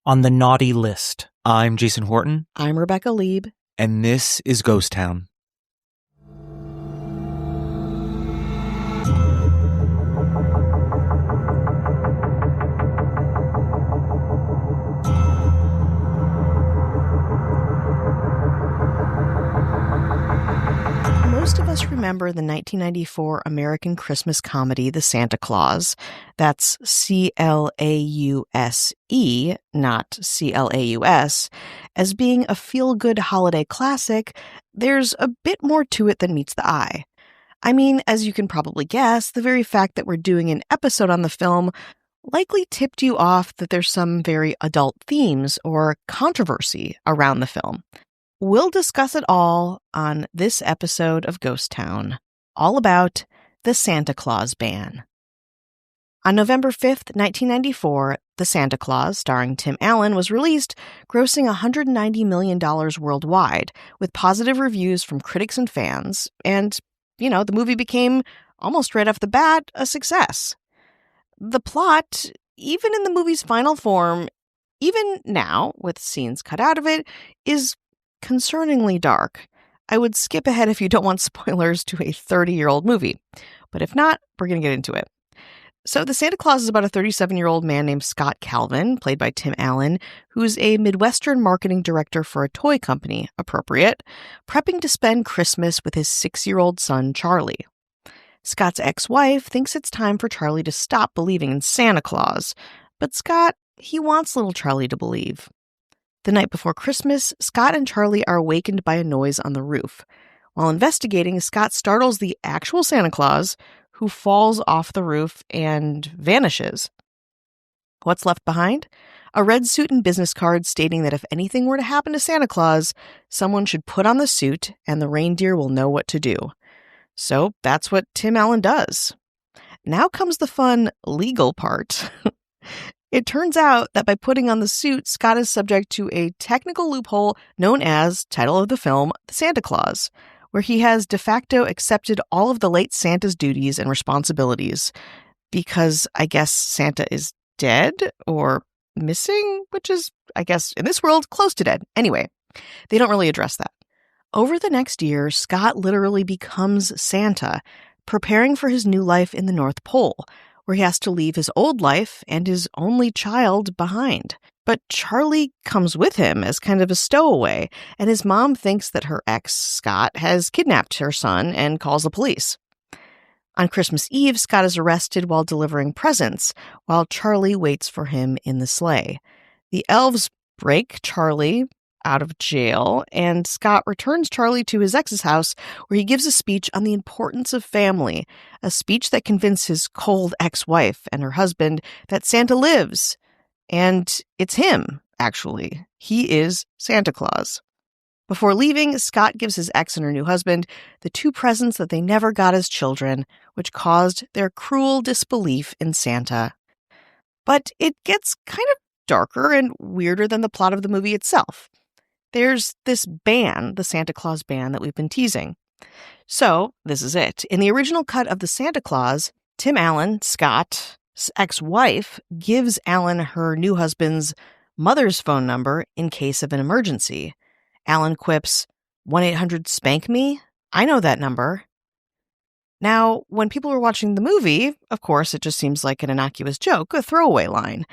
on the naughty list. I'm Jason Horton. I'm Rebecca Lieb. And this is Ghost Town. Most of us remember the 1994 American Christmas comedy, The Santa Claus. That's C-L-A-U-S-E, not C-L-A-U-S. As being a feel-good holiday classic, there's a bit more to it than meets the eye. I mean, as you can probably guess, the very fact that we're doing an episode on the film likely tipped you off that there's some very adult themes or controversy around the film. We'll discuss it all on this episode of Ghost Town, all about the Santa Claus ban. On November 5th, 1994, The Santa Claus, starring Tim Allen, was released, grossing $190 million worldwide, with positive reviews from critics and fans, and, the movie became, almost right off the bat, a success. The plot, even in the movie's final form, even now, with scenes cut out of it, is concerningly dark. I would skip ahead if you don't want spoilers to a 30-year-old movie. But if not, we're going to get into it. So The Santa Claus is about a 37-year-old man named Scott Calvin, played by Tim Allen, who's a Midwestern marketing director for a toy company, appropriate, prepping to spend Christmas with his 6-year-old son, Charlie. Scott's ex-wife thinks it's time for Charlie to stop believing in Santa Claus, but Scott, he wants little Charlie to believe. The night before Christmas, Scott and Charlie are awakened by a noise on the roof. While investigating, Scott startles the actual Santa Claus, who falls off the roof and vanishes. What's left behind? A red suit and business card stating that if anything were to happen to Santa Claus, someone should put on the suit and the reindeer will know what to do. So that's what Tim Allen does. Now comes the fun legal part. It turns out that by putting on the suit, Scott is subject to a technical loophole known as, title of the film, The Santa Claus, where he has de facto accepted all of the late Santa's duties and responsibilities because I guess Santa is dead or missing, which is, I guess, in this world, close to dead. Anyway, they don't really address that. Over the next year, Scott literally becomes Santa, preparing for his new life in the North Pole, where he has to leave his old life and his only child behind. But Charlie comes with him as kind of a stowaway, and his mom thinks that her ex, Scott, has kidnapped her son and calls the police. On Christmas Eve, Scott is arrested while delivering presents, while Charlie waits for him in the sleigh. The elves break Charlie out of jail, and Scott returns Charlie to his ex's house, where he gives a speech on the importance of family, a speech that convinces his cold ex-wife and her husband that Santa lives. And it's him, actually. He is Santa Claus. Before leaving, Scott gives his ex and her new husband the 2 presents that they never got as children, which caused their cruel disbelief in Santa. But it gets kind of darker and weirder than the plot of the movie itself. There's this ban, the Santa Claus ban, that we've been teasing. So, this is it. In the original cut of The Santa Claus, Tim Allen, Scott's ex-wife, gives Allen her new husband's mother's phone number in case of an emergency. Allen quips, 1-800-SPANK-ME? I know that number. Now, when people were watching the movie, of course, it just seems like an innocuous joke, a throwaway line.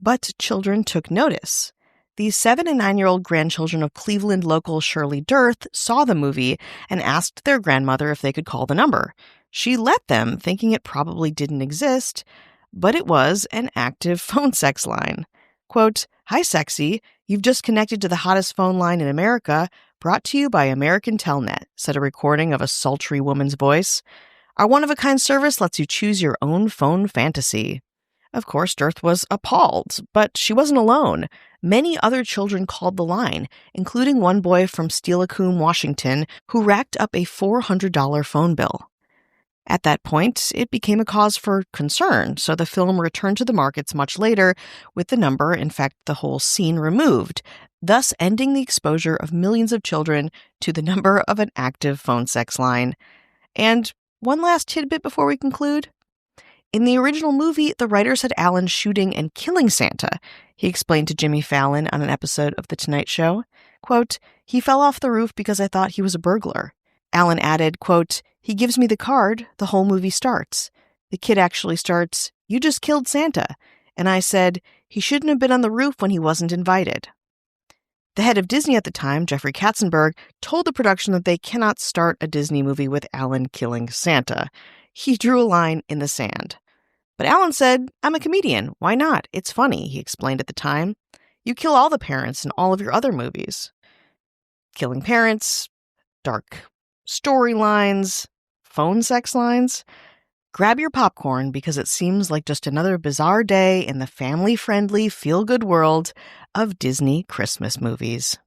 But children took notice. The 7- and 9-year-old grandchildren of Cleveland local Shirley Dirth saw the movie and asked their grandmother if they could call the number. She let them, thinking it probably didn't exist, but it was an active phone sex line. Quote, "Hi, sexy. You've just connected to the hottest phone line in America, brought to you by American Telnet," said a recording of a sultry woman's voice. "Our one-of-a-kind service lets you choose your own phone fantasy." Of course, Dirth was appalled, but she wasn't alone. Many other children called the line, including one boy from Steilacoom, Washington, who racked up a $400 phone bill. At that point, it became a cause for concern, so the film returned to the markets much later with the number, in fact, the whole scene removed, thus ending the exposure of millions of children to the number of an active phone sex line. And one last tidbit before we conclude. In the original movie, the writers had Alan shooting and killing Santa. He explained to Jimmy Fallon on an episode of The Tonight Show, quote, "He fell off the roof because I thought he was a burglar." Alan added, quote, "He gives me the card, the whole movie starts. The kid actually starts, 'You just killed Santa.' And I said, he shouldn't have been on the roof when he wasn't invited." The head of Disney at the time, Jeffrey Katzenberg, told the production that they cannot start a Disney movie with Alan killing Santa. He drew a line in the sand. But Alan said, "I'm a comedian. Why not? It's funny," he explained at the time. "You kill all the parents in all of your other movies." Killing parents, dark storylines, phone sex lines. Grab your popcorn because it seems like just another bizarre day in the family-friendly, feel-good world of Disney Christmas movies.